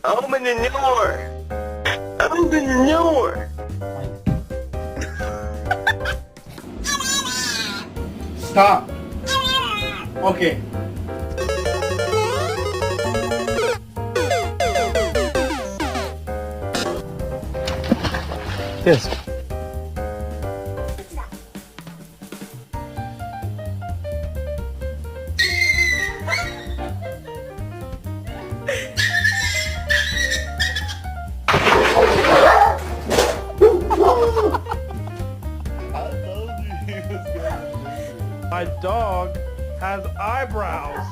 Open the door. Open the door. Stop. Okay. Yes. My dog has eyebrows.